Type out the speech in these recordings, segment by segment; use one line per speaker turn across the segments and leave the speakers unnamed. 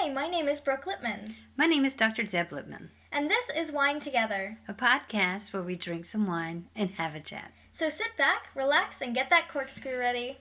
Hi, my name is Brooke Lippman.
My name is Dr. Deb Lippman.
And this is Wine Together,
a podcast where we drink some wine and have a chat.
So sit back, relax, and get that corkscrew ready.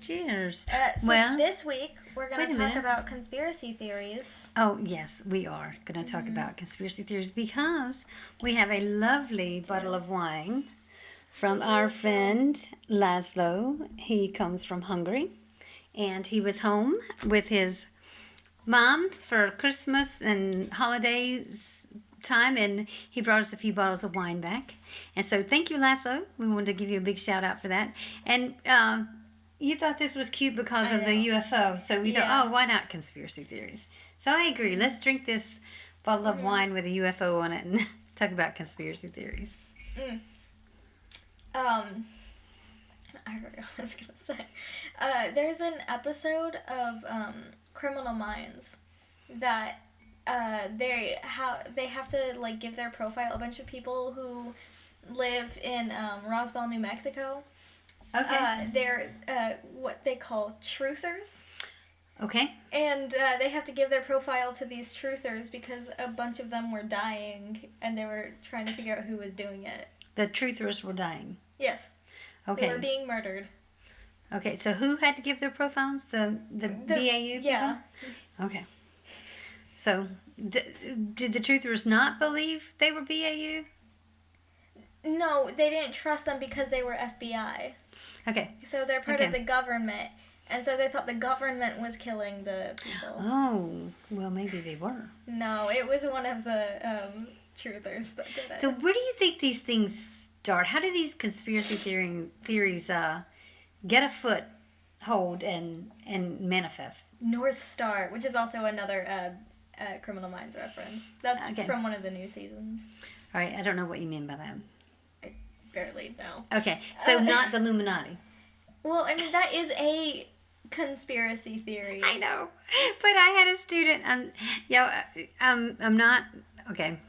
Cheers.
This week, we're going to talk about conspiracy theories.
Oh, yes, we are going to talk about conspiracy theories because we have a lovely bottle of wine from our friend Laszlo. He comes from Hungary, and he was home with his mom for Christmas and holidays time, and he brought us a few bottles of wine back. And so thank you, Laszlo. We wanted to give you a big shout out for that. And you thought this was cute because of the UFO, so we thought, oh, why not conspiracy theories? So I agree. Let's drink this bottle of wine with a UFO on it and talk about conspiracy theories.
I forgot what I was going to say. There's an episode of Criminal Minds that they have to like give their profile a bunch of people who live in Roswell, New Mexico.
Okay.
They're what they call truthers.
Okay.
And they have to give their profile to these truthers because a bunch of them were dying and they were trying to figure out who was doing it.
The truthers were dying.
Yes.
Okay.
They were being murdered.
Okay, so who had to give their profiles? The BAU people?
Yeah.
Okay. So, did the truthers not believe they were BAU?
No, they didn't trust them because they were FBI.
Okay.
So they're part of the government, and so they thought the government was killing the people.
Oh, well, maybe they were.
No, it was one of the truthers that did it.
So where do you think these things start? How do these conspiracy theories get a foothold and manifest?
North Star, which is also another Criminal Minds reference. That's from one of the new seasons.
All right, I don't know what you mean by that.
I barely know.
Okay, so not the Illuminati.
Well, I mean, that is a conspiracy theory.
I know, but I had a student. I'm not okay.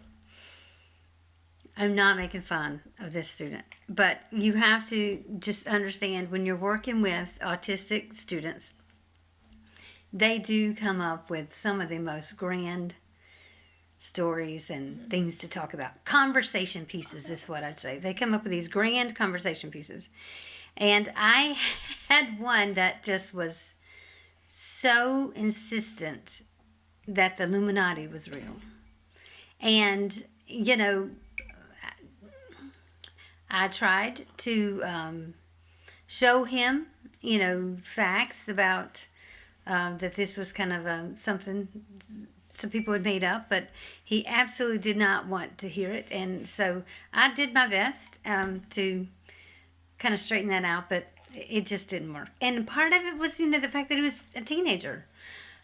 I'm not making fun of this student, but you have to just understand when you're working with autistic students, they do come up with some of the most grand stories and things to talk about. Conversation pieces is what I'd say. They come up with these grand conversation pieces. And I had one that just was so insistent that the Illuminati was real. And, you know, I tried to show him, you know, facts about that this was kind of something some people had made up, but he absolutely did not want to hear it. And so I did my best to kind of straighten that out, but it just didn't work. And part of it was, you know, the fact that he was a teenager.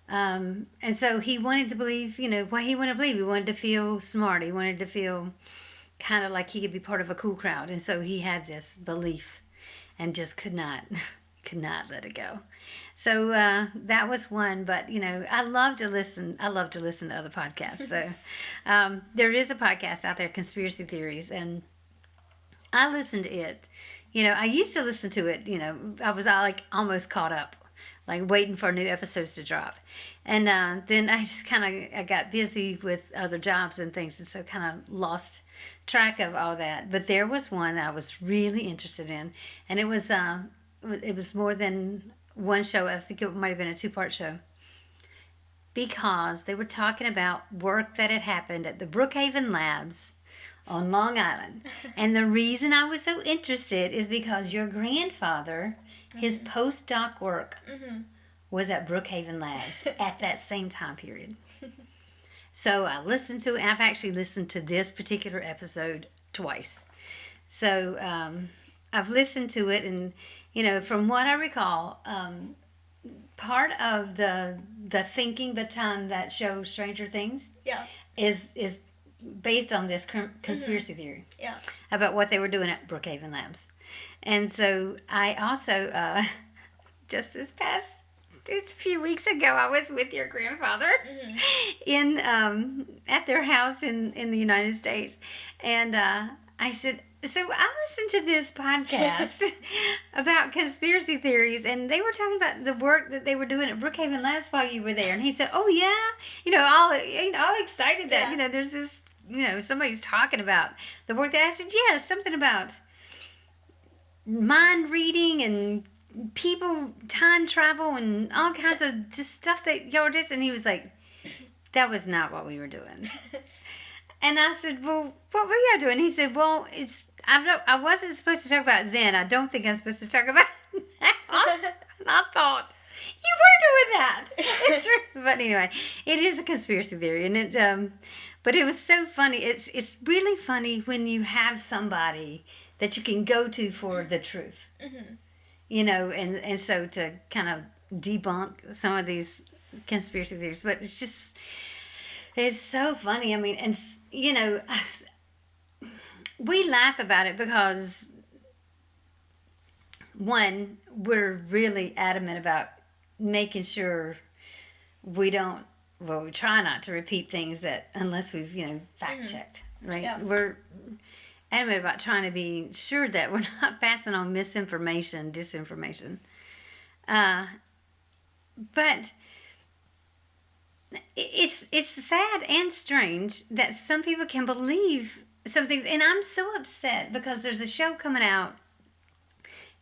And so he wanted to believe, you know, what he wanted to believe. He wanted to feel smart. He wanted to feel kind of like he could be part of a cool crowd. And so he had this belief and just could not let it go. So that was one, but you know, I love to listen to other podcasts. So there is a podcast out there, Conspiracy Theories, and I listen to it. You know, I used to listen to it, you know, I was like almost caught up, like waiting for new episodes to drop. And then I just I got busy with other jobs and things, and so kind of lost track of all that. But there was one that I was really interested in, and it was more than one show. I think it might have been a 2-part show, because they were talking about work that had happened at the Brookhaven Labs on Long Island. And the reason I was so interested is because your grandfather, his postdoc work was at Brookhaven Labs at that same time period. So I listened to it. I've actually listened to this particular episode twice. So I've listened to it, and from what I recall, part of the thinking behind that show, Stranger Things, is based on this conspiracy theory about what they were doing at Brookhaven Labs. And so I also just this few weeks ago, I was with your grandfather in at their house in the United States, and I said, so I listened to this podcast about conspiracy theories, and they were talking about the work that they were doing at Brookhaven Labs while you were there. And he said, "Oh yeah, all excited that there's this, somebody's talking about the work that." I said, "Yeah, something about mind reading and people time travel and all kinds of just stuff that y'all did." And he was like, "That was not what we were doing." And I said, "Well, what were you doing?" He said, "Well, I wasn't supposed to talk about it then. I don't think I'm supposed to talk about it now." And I thought, you were doing that. It's true. But anyway, it is a conspiracy theory, and it. But it was so funny. It's really funny when you have somebody that you can go to for the truth. And so to kind of debunk some of these conspiracy theories, but it's so funny. I mean, and we laugh about it because, one, we're really adamant about making sure we try not to repeat things that, unless we've, fact checked, right? Yeah. We're adamant about trying to be sure that we're not passing on misinformation, disinformation. But it's sad and strange that some people can believe some things, and I'm so upset because there's a show coming out.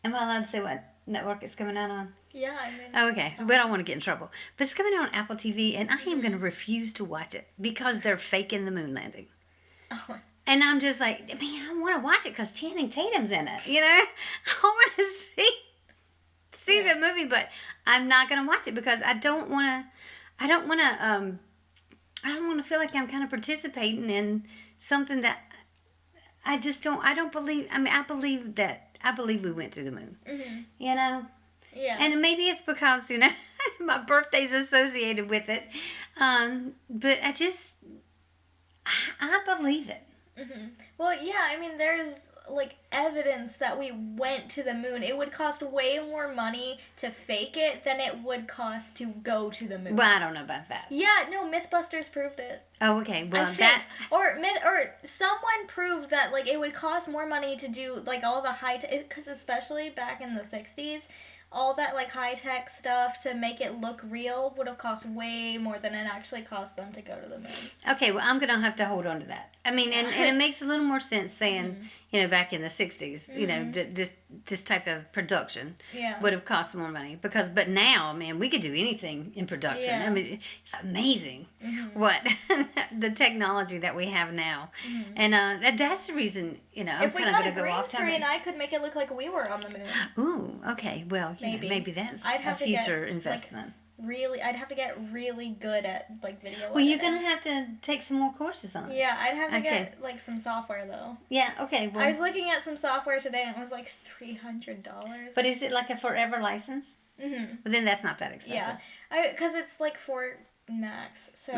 Am I allowed to say what network it's coming out on?
Yeah, I mean.
Oh, okay, we don't want to get in trouble, but it's coming out on Apple TV, and I am going to refuse to watch it because they're faking the moon landing. Oh. And I'm just like, man, I want to watch it because Channing Tatum's in it. I want to see the movie, but I'm not going to watch it because I don't want to feel like I'm kind of participating in something that I just don't. I don't believe. I mean, I believe we went to the moon. Mm-hmm. Yeah. And maybe it's because my birthday's associated with it, but I believe it.
Mm-hmm. Well, yeah. I mean, there's evidence that we went to the moon. It would cost way more money to fake it than it would cost to go to the moon.
Well, I don't know about that.
Yeah, no, Mythbusters proved it.
Oh, okay. Well,
or someone proved that it would cost more money to do all the high tech, because especially back in the 60s, all that high tech stuff to make it look real would have cost way more than it actually cost them to go to the moon.
Okay, well, I'm gonna have to hold on to that. I mean, and it makes a little more sense saying, back in the 60s, this type of production would have cost more money but now, man, we could do anything in production. Yeah. I mean, it's amazing what the technology that we have now, and that's the reason I'm kind of gonna go off.
If we got a green screen, I could make it look like we were on the moon.
Ooh, okay, well, maybe that's a future investment.
I'd have to get really good at video.
Well, you're gonna have to take some more courses on it.
Yeah, I'd have to get some software though.
Yeah. Okay. Well,
I was looking at some software today, and it was $300.
But is it a forever license? Mm-hmm. But then that's not that expensive.
Yeah, because it's $4 max, so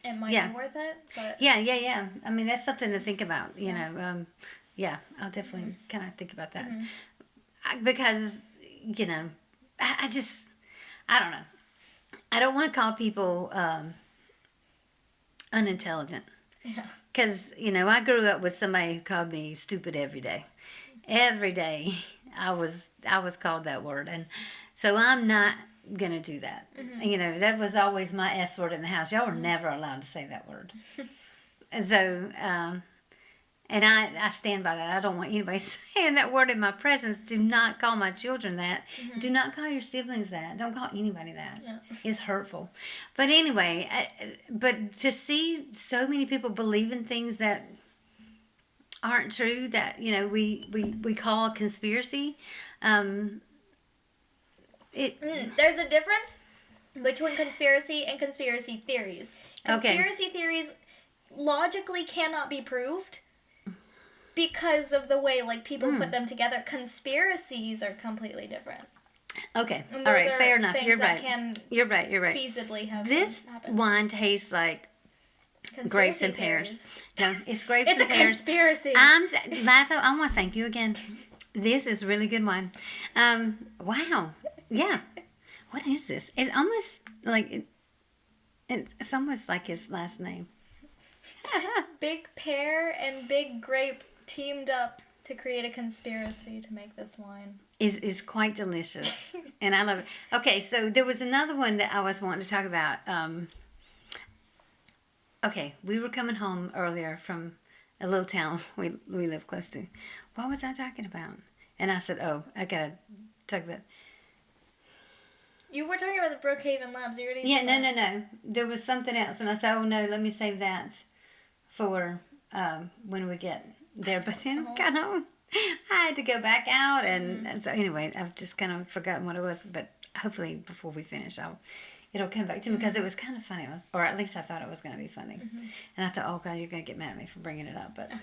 it might be worth it. But
yeah. I mean, that's something to think about. I'll definitely kind of think about that because I don't know. I don't want to call people unintelligent. Yeah. Because, I grew up with somebody who called me stupid every day. Every day I was called that word. And so I'm not going to do that. Mm-hmm. That was always my S word in the house. Y'all were never allowed to say that word. And so, And I stand by that. I don't want anybody saying that word in my presence. Do not call my children that. Do not call your siblings that. Don't call anybody that.
Yeah.
It's hurtful. But anyway, but to see so many people believe in things that aren't true, that, we call a conspiracy,
There's a difference between conspiracy and conspiracy theories. Conspiracy theories logically cannot be proved because of the way people put them together. Conspiracies are completely different.
Okay. All right. Fair enough. You're right. You're right.
Feasibly have
this
happen.
wine tastes like grapes and pears. No, it's grapes
and pears. It's a conspiracy.
Lazo, I want to thank you again. This is really good wine. Wow. Yeah. What is this? It's almost like it's almost like his last name.
Big pear and big grape teamed up to create a conspiracy to make this wine.
Is quite delicious. And I love it. Okay, so there was another one that I was wanting to talk about. Okay, we were coming home earlier from a little town we live close to. What was I talking about? And I said, oh, I got to talk about...
You were talking about the Brookhaven Labs. You already
Yeah, no. There was something else. And I said, oh, no, let me save that for when we get there. But then kind of, I had to go back out. And so anyway, I've just kind of forgotten what it was. But hopefully before we finish, it'll come back to me because it was kind of funny. Or at least I thought it was going to be funny. And I thought, oh, God, you're going to get mad at me for bringing it up. But okay.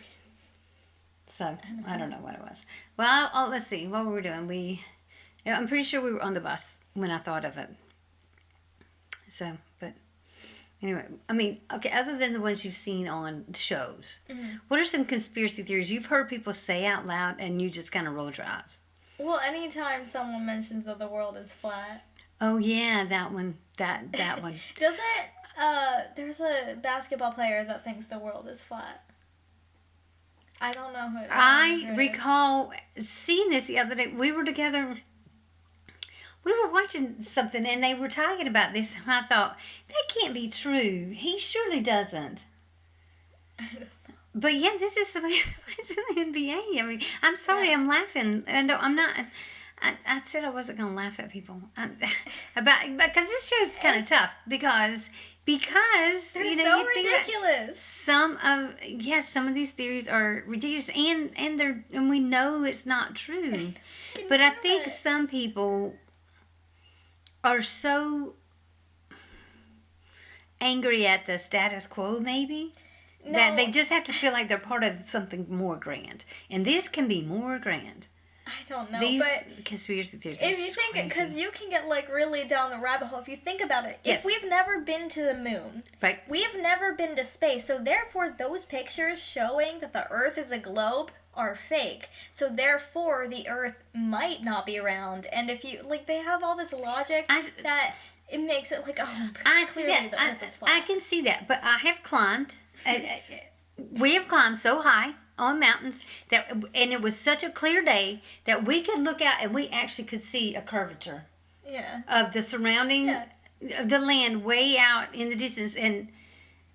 So I don't know what it was. Well, let's see. What were we doing? I'm pretty sure we were on the bus when I thought of it. So, but anyway, I mean, okay, other than the ones you've seen on shows, what are some conspiracy theories you've heard people say out loud and you just kind of rolled your eyes?
Well, anytime someone mentions that the world is flat.
Oh, yeah, that one. That one.
There's a basketball player that thinks the world is flat. I don't know who it is.
I recall seeing this the other day. We were together. We were watching something and they were talking about this, and I thought, that can't be true. He surely doesn't. But yeah, this is somebody who plays in the NBA. I mean, I'm sorry, I'm laughing. No, I'm not. I said I wasn't going to laugh at people because this show's kind of tough because
they're so ridiculous.
Some of these theories are ridiculous and we know it's not true. But I think some people are so angry at the status quo, maybe, that they just have to feel like they're part of something more grand. And this can be more grand.
I don't know,
These
but
conspiracy theories
if you think it, because you can get really down the rabbit hole if you think about it. Yes. If we've never been to the moon,
right,
we've never been to space, so therefore those pictures showing that the Earth is a globe are fake. So therefore the Earth might not be round. And if you they have all this logic that it makes it clearly the Earth is flat.
I can see that, but I have climbed. We have climbed so high on mountains and it was such a clear day that we could look out and we actually could see a curvature of the surrounding of the land way out in the distance, and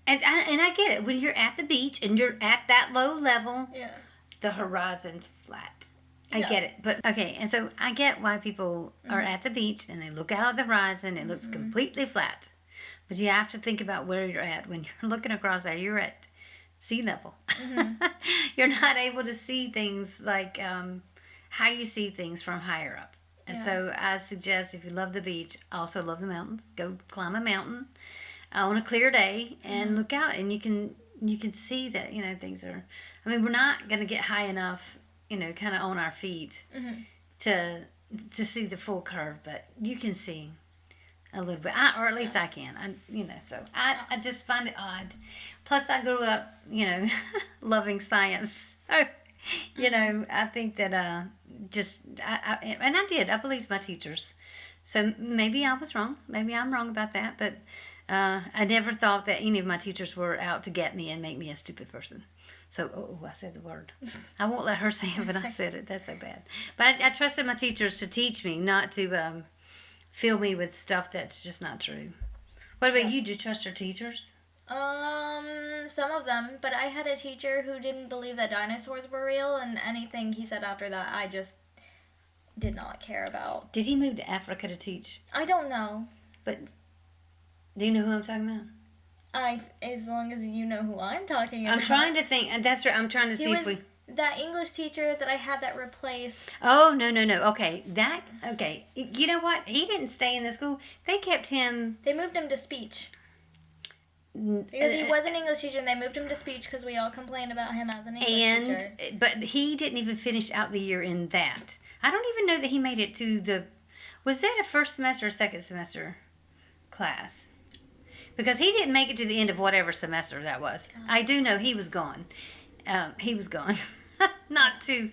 I get it when you're at the beach and you're at that low level, the horizon's flat. I get it, but okay, and so I get why people are at the beach and they look out on the horizon, it looks completely flat, but you have to think about where you're at when you're looking across there. You're at sea level. You're not able to see things like how you see things from higher up. And so I suggest if you love the beach, also love the mountains, go climb a mountain on a clear day and look out, and you can see that things are. I mean, we're not going to get high enough, kind of on our feet to see the full curve, but you can see a little bit, or at least I can. So I just find it odd. Plus, I grew up, loving science. So, I think that and I did. I believed my teachers. So maybe I was wrong. Maybe I'm wrong about that. But I never thought that any of my teachers were out to get me and make me a stupid person. So, I said the word. I won't let her say it, but I said it. That's so bad. But I trusted my teachers to teach me, not to fill me with stuff that's just not true. What about you? Do you trust your teachers?
Some of them, but I had a teacher who didn't believe that dinosaurs were real, and anything he said after that, I just did not care about.
Did he move to Africa to teach?
I don't know.
But do you know who I'm talking about?
As long as you know who I'm talking about.
I'm trying to think, and that's right. I'm trying to see if we.
That English teacher that I had that replaced.
Oh, no. Okay, okay. You know what? He didn't stay in the school. They kept him.
They moved him to speech. Because he was an English teacher, and they moved him to speech because we all complained about him as an English teacher.
But he didn't even finish out the year in that. I don't even know that he made it to the. Was that a first semester or second semester class? Because he didn't make it to the end of whatever semester that was. I do know he was gone. He was gone. Not too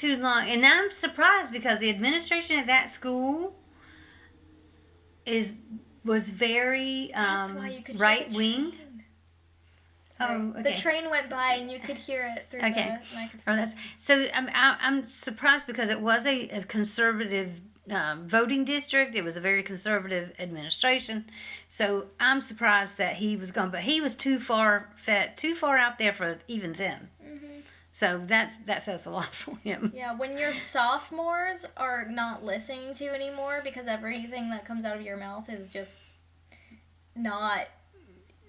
long. And I'm surprised because the administration of that school was very right wing. Oh, okay.
The train went by and you could hear it through the microphone.
So I'm surprised because it was a conservative voting district. It was a very conservative administration. So I'm surprised that he was gone, but he was too far out there for even them. Mm-hmm. So that says a lot for him.
Yeah, when your sophomores are not listening to you anymore because everything that comes out of your mouth is just not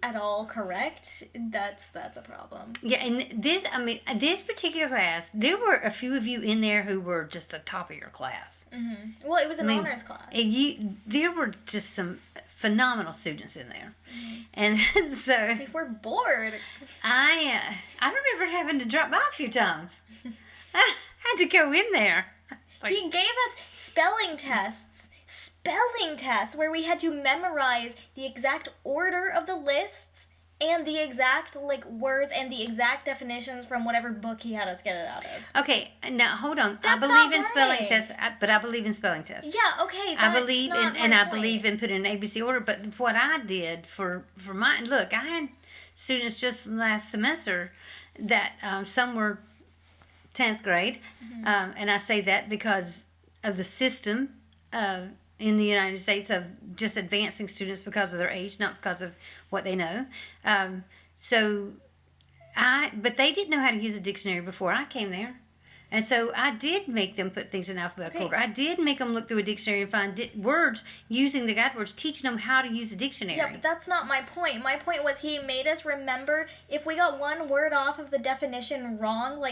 at all correct, that's a problem.
Yeah, and this particular class, there were a few of you in there who were just the top of your class.
Mm-hmm. Well, it was an honors class.
There were just some phenomenal students in there. Mm-hmm. And so...
We were bored.
I remember having to drop by a few times. I had to go in there.
He gave us spelling tests where we had to memorize the exact order of the lists and the exact words and the exact definitions from whatever book he had us get it out of.
Okay, now hold on.
That's
I believe in spelling tests, but I believe in spelling tests.
Yeah, okay.
I believe I believe in putting an ABC order. But what I did for mine, look, I had students just last semester that some were 10th grade, and I say that because of the system in the United States of just advancing students because of their age, not because of what they know. But they didn't know how to use a dictionary before I came there. And so I did make them put things in alphabetical order. I did make them look through a dictionary and find words using the guide words, teaching them how to use a dictionary.
Yeah, but that's not my point. My point was he made us remember if we got one word off of the definition wrong,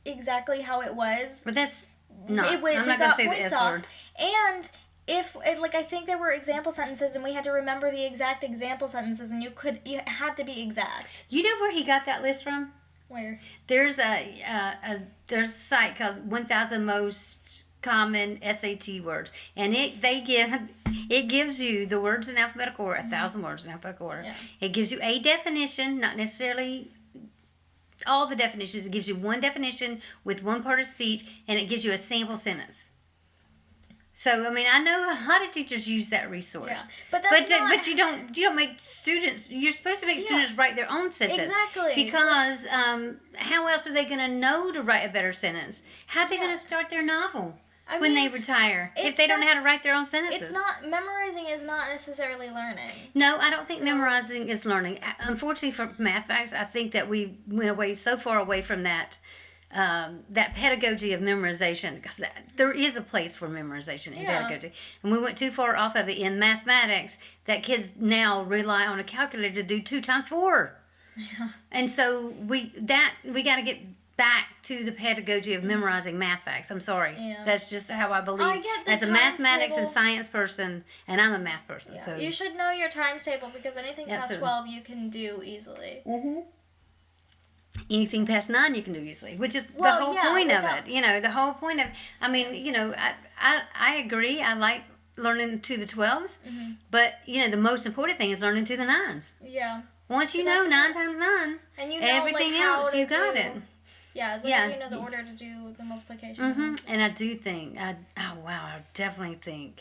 exactly how it was.
But that's not. I'm not going to say the S word.
And if I think there were example sentences and we had to remember the exact example sentences and you had to be exact.
You know where he got that list from?
Where?
There's a site called 1000 Most Common SAT Words, and it gives you the words in alphabetical order, 1,000 words in alphabetical order. Yeah. It gives you a definition, not necessarily all the definitions. It gives you one definition with one part of speech, and it gives you a sample sentence. So I know a lot of teachers use that resource. Yeah, but you don't make students. You're supposed to make students write their own sentence.
Exactly.
Because how else are they going to know to write a better sentence? How are they going to start their novel when they retire if they don't know how to write their own sentences?
Memorizing is not necessarily learning.
No, I don't think memorizing is learning. Unfortunately for math facts, I think that we went so far away from that. That pedagogy of memorization, because there is a place for memorization in pedagogy, and we went too far off of it in mathematics that kids now rely on a calculator to do 2 times 4. Yeah. And so we got to get back to the pedagogy of memorizing math facts. I'm sorry, that's just how I believe. As a mathematics and science person, and I'm a math person, so
you should know your times table because anything past 12 you can do easily.
Mm-hmm. Anything past 9 you can do easily, which is the whole point of it. The whole point of, I agree. I like learning to the 12s, but, the most important thing is learning to the 9s.
Yeah.
Once you know 9 times 9, and everything else, you got it.
Yeah, as long as you know the order to do the multiplication.
Mm-hmm. And I do think, I definitely think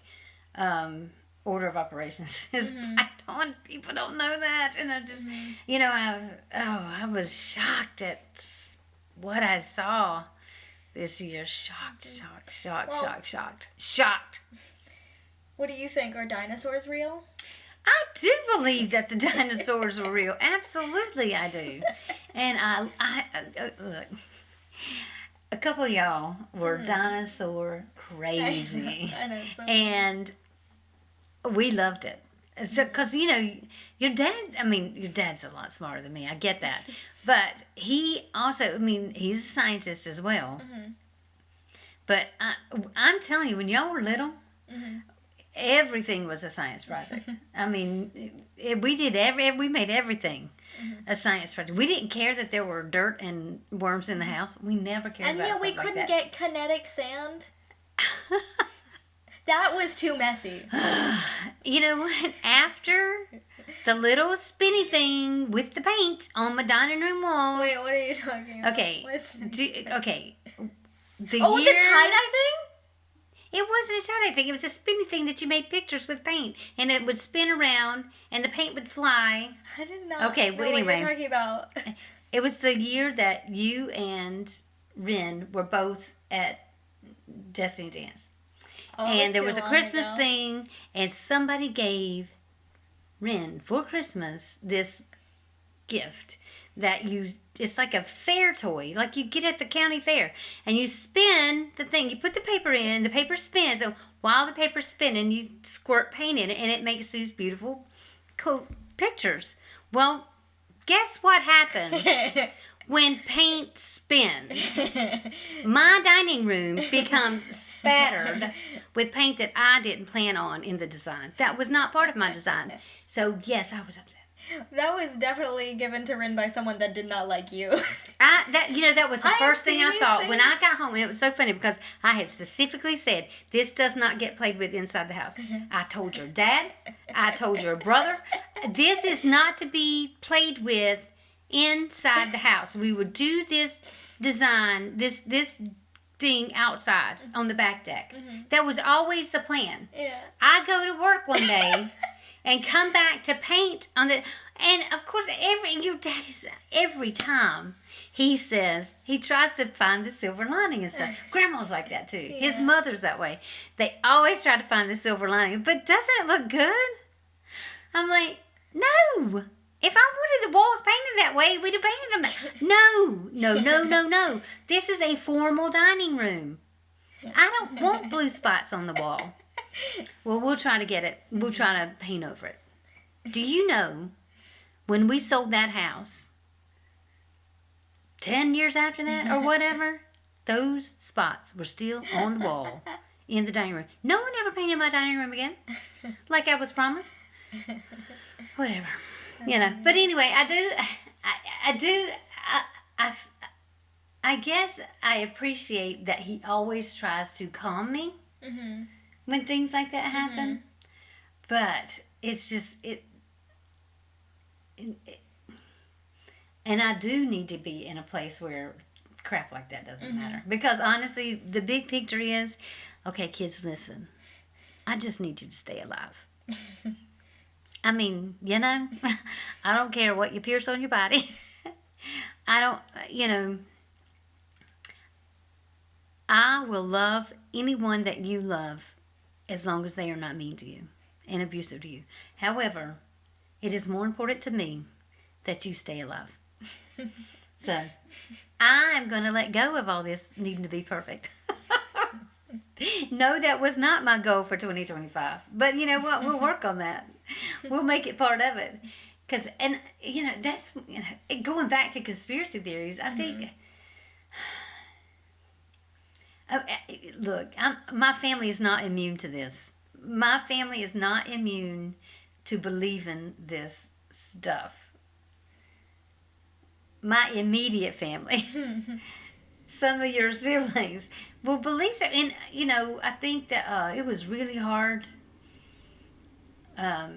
order of operations is people don't know that, and I just I was shocked at what I saw this year. Shocked.
What do you think? Are dinosaurs real?
I do believe that the dinosaurs were real. Absolutely, I do. And look, a couple of y'all were dinosaur crazy.
I know. So
And we loved it. So, because, you know, your dad's a lot smarter than me. I get that. But he also, he's a scientist as well. But I'm telling you, when y'all were little, everything was a science project. We made everything a science project. We didn't care that there were dirt and worms in the house. We never cared about stuff like that.
And we couldn't get kinetic sand. That was too messy.
You know what? After the little spinny thing with the paint on my dining room walls.
Wait, what are you talking about?
Okay. Okay.
The tie-dye thing?
It wasn't a tie-dye thing. It was a spinny thing that you made pictures with paint. And it would spin around and the paint would fly.
I did not
know what you're
talking about.
It was the year that you and Ren were both at Destiny Dance.
Oh,
and there was a Christmas thing, and somebody gave Ren for Christmas this gift that it's like a fair toy, like you get at the county fair, and you spin the thing, you put the paper in, the paper spins, and while the paper's spinning, you squirt paint in it, and it makes these beautiful, cool pictures. Well, guess what happens? When paint spins, my dining room becomes spattered with paint that I didn't plan on in the design. That was not part of my design. So, yes, I was upset.
That was definitely given to Rin by someone that did not like you.
That was the first thing I thought when I got home. And it was so funny because I had specifically said, this does not get played with inside the house. I told your dad. I told your brother. This is not to be played with inside the house. We would do this design, this thing outside on the back deck. That was always the plan.
Yeah.
I go to work one day and come back to paint on the, and of course your dad is, every time he says, he tries to find the silver lining and stuff. Grandma's like that too. Yeah. His mother's that way. They always try to find the silver lining, but doesn't it look good? I'm like, no. If I wanted the walls painted that way, we'd have painted them that. No. This is a formal dining room. I don't want blue spots on the wall. Well, we'll try to get it. We'll try to paint over it. Do you know, when we sold that house, 10 years after that or whatever, those spots were still on the wall in the dining room. No one ever painted my dining room again, like I was promised. Whatever. But anyway, I guess I appreciate that he always tries to calm me when things like that happen. But it's just, and I do need to be in a place where crap like that doesn't matter. Because honestly, the big picture is, okay, kids, listen, I just need you to stay alive. I don't care what you pierce on your body. I will love anyone that you love as long as they are not mean to you and abusive to you. However, it is more important to me that you stay alive. So, I'm going to let go of all this needing to be perfect. No, that was not my goal for 2025. But you know what? We'll work on that. We'll make it part of it. That's, going back to conspiracy theories, I think, look, my family is not immune to this. My family is not immune to believing this stuff. My immediate family. Some of your siblings will believe so. And, I think that it was really hard. I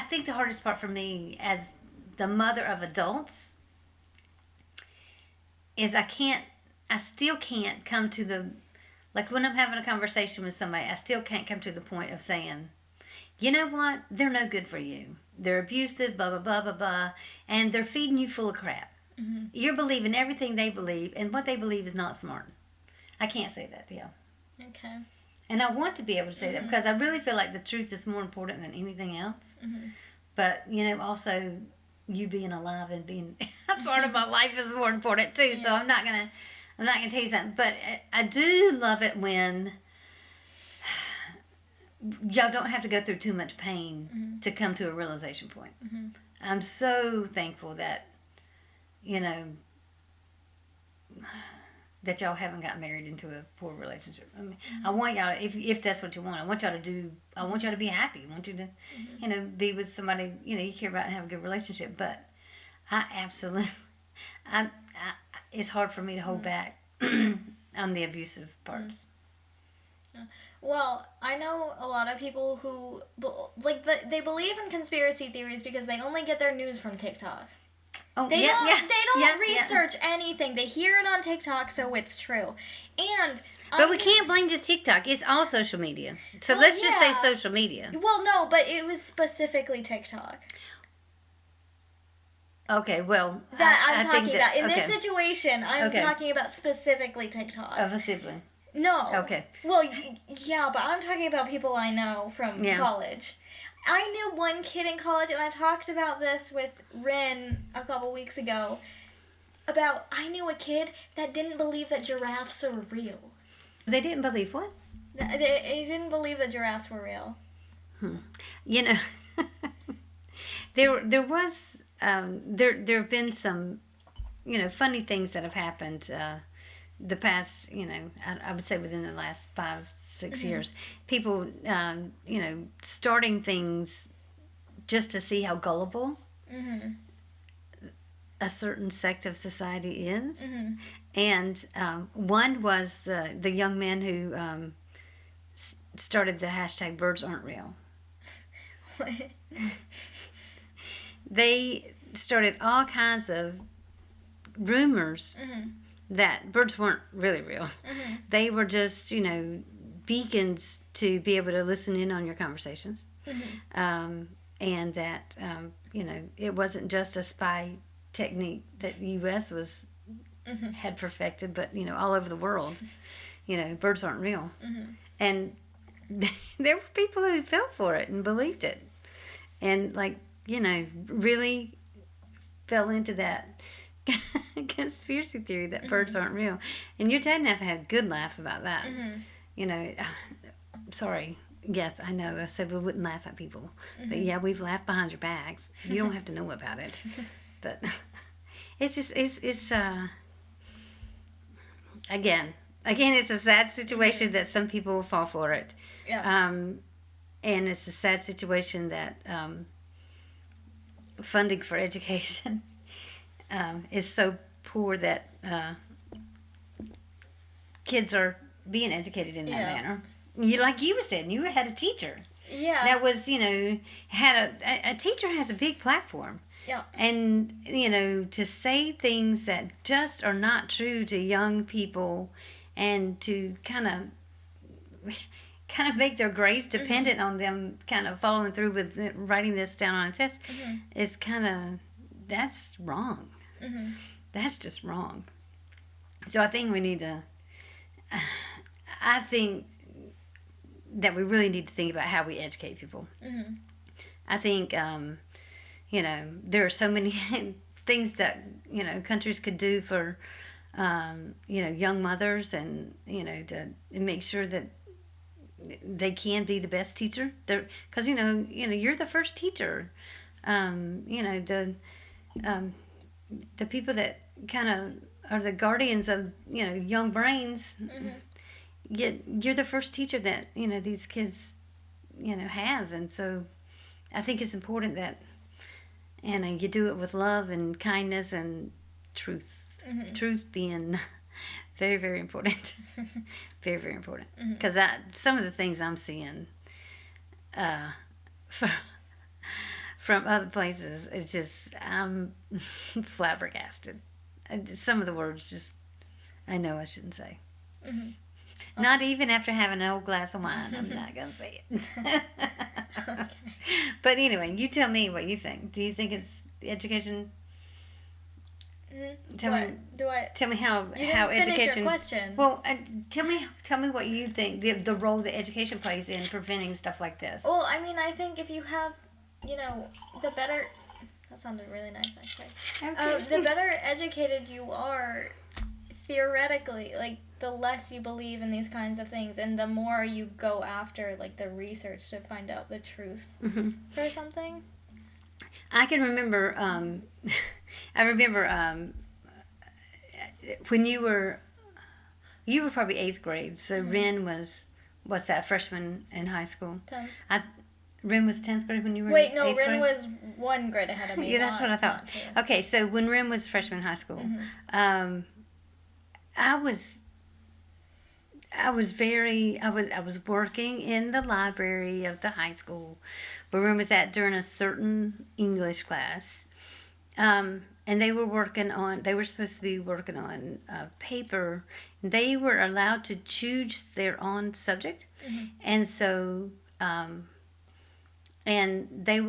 think the hardest part for me as the mother of adults is I still can't come to the, like when I'm having a conversation with somebody, I still can't come to the point of saying, you know what, they're no good for you. They're abusive, blah, blah, blah, blah, blah, and they're feeding you full of crap. You're believing everything they believe, and what they believe is not smart. I can't say that to you.
Okay.
And I want to be able to say that because I really feel like the truth is more important than anything else. But, also you being alive and being a part of my life is more important too. So I'm not gonna tell you something. But I do love it when y'all don't have to go through too much pain to come to a realization point. I'm so thankful that, that y'all haven't got married into a poor relationship. I mean, I want y'all, if that's what you want, I want y'all to be happy. I want you to, be with somebody, you care about and have a good relationship. But I absolutely, it's hard for me to hold back on the abusive parts.
Well, I know a lot of people who, they believe in conspiracy theories because they only get their news from TikTok.
Oh,
they don't research anything. They hear it on TikTok, so it's true. But
we can't blame just TikTok. It's all social media. So let's just say social media.
Well, no, but it was specifically TikTok.
Okay, well,
I'm talking about. In this situation, I'm talking about specifically TikTok.
Of a sibling.
No.
Okay.
Well, yeah, but I'm talking about people I know from college. I knew one kid in college, and I talked about this with Rin a couple weeks ago, I knew a kid that didn't believe that giraffes are real.
They didn't believe what?
They didn't believe that giraffes were real.
There was, there have been some, funny things that have happened the past, I would say within the last 5-6 years, people, starting things just to see how gullible a certain sect of society is. And one was the young man who started the hashtag birds aren't real.
What?
They started all kinds of rumors that birds weren't really real. They were just, beacons to be able to listen in on your conversations. And that, it wasn't just a spy technique that the U.S. had perfected, but, all over the world, birds aren't real. And there were people who fell for it and believed it. And, really fell into that conspiracy theory that birds aren't real. And your dad and I have had a good laugh about that. Sorry. Yes, I know. I said we wouldn't laugh at people. But yeah, we've laughed behind your backs. You don't have to know about it. But it's just, again, it's a sad situation that some people fall for it.
Yeah.
And it's a sad situation that funding for education is so poor that kids are being educated in that manner. Like you were saying, you had a teacher.
Yeah.
That was, had a teacher has a big platform.
Yeah.
And, to say things that just are not true to young people and to kind of make their grades dependent on them kind of following through with writing this down on a test is that's wrong. That's just wrong. So I think we need to, I think that we really need to think about how we educate people. I think, there are so many things that, countries could do for, young mothers and, to make sure that they can be the best teacher. Because, you're the first teacher. The people that kind of are the guardians of, young brains, you're the first teacher that, these kids, have. And so I think it's important that, you do it with love and kindness and truth. Truth being very, very important. Very, very important. Because some of the things I'm seeing from other places, it's just, I'm flabbergasted. Some of the words just, I know I shouldn't say. Not even after having an old glass of wine, I'm not going to say it.
Okay.
But anyway, you tell me what you think. Do you think it's education?
Mm-hmm.
Tell me.
Do I?
Tell me how
You didn't
how
finish
education.
your question.
Well, tell me what you think the role that education plays in preventing stuff like this.
Well, I mean, I think if you have, the better. That sounded really nice, actually.
Okay.
The better educated you are, theoretically, like, the less you believe in these kinds of things, and the more you go after, like, the research to find out the truth for something.
I can remember. I remember when you were probably 8th grade. So Ren was, what's that, freshman in high school?
10th.
Ren was 10th grade when you were
Wait,
in
no,
8th
Ren
grade?
was 1 grade ahead of me.
Yeah, that's what I thought. Okay, so when Ren was freshman in high school, I was working in the library of the high school where Ren was at during a certain English class. And they were supposed to be working on paper. They were allowed to choose their own subject. And so, and they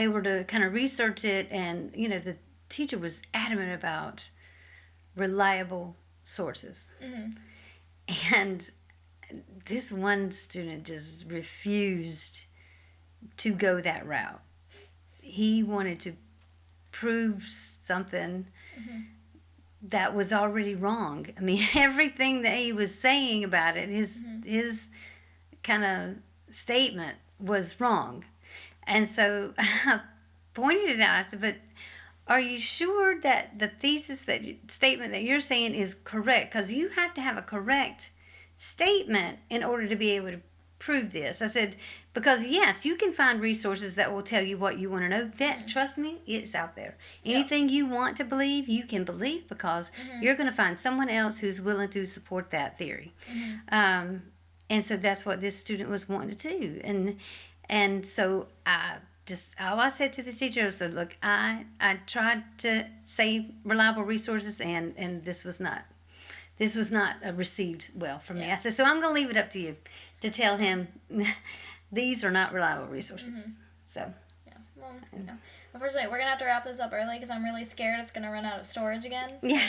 were to kind of research it, and, the teacher was adamant about reliable sources. And this one student just refused to go that route. He wanted to prove something that was already wrong. I mean, everything that he was saying about it, his kind of statement was wrong. And so I pointed it out. I said, but are you sure that the statement that you're saying is correct? Because you have to have a correct statement in order to be able to prove this. I said, because yes, you can find resources that will tell you what you want to know. That, trust me, it's out there. Anything you want to believe, you can believe, because you're going to find someone else who's willing to support that theory. And so that's what this student was wanting to do. And so all I said to the teacher was, look, I tried to say reliable resources, and this was not received well from me. I said, so I'm going to leave it up to you to tell him these are not reliable resources. So.
Yeah. Well, unfortunately, we're going to have to wrap this up early because I'm really scared it's going to run out of storage again. So.
Yeah.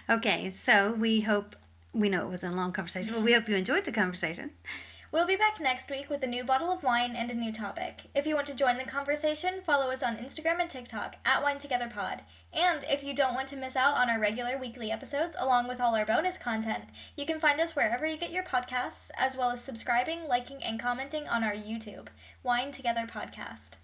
Okay. So we know it was a long conversation, but we hope you enjoyed the conversation.
We'll be back next week with a new bottle of wine and a new topic. If you want to join the conversation, follow us on Instagram and TikTok @WineTogetherPod. And if you don't want to miss out on our regular weekly episodes, along with all our bonus content, you can find us wherever you get your podcasts, as well as subscribing, liking, and commenting on our YouTube, Wine Together Podcast.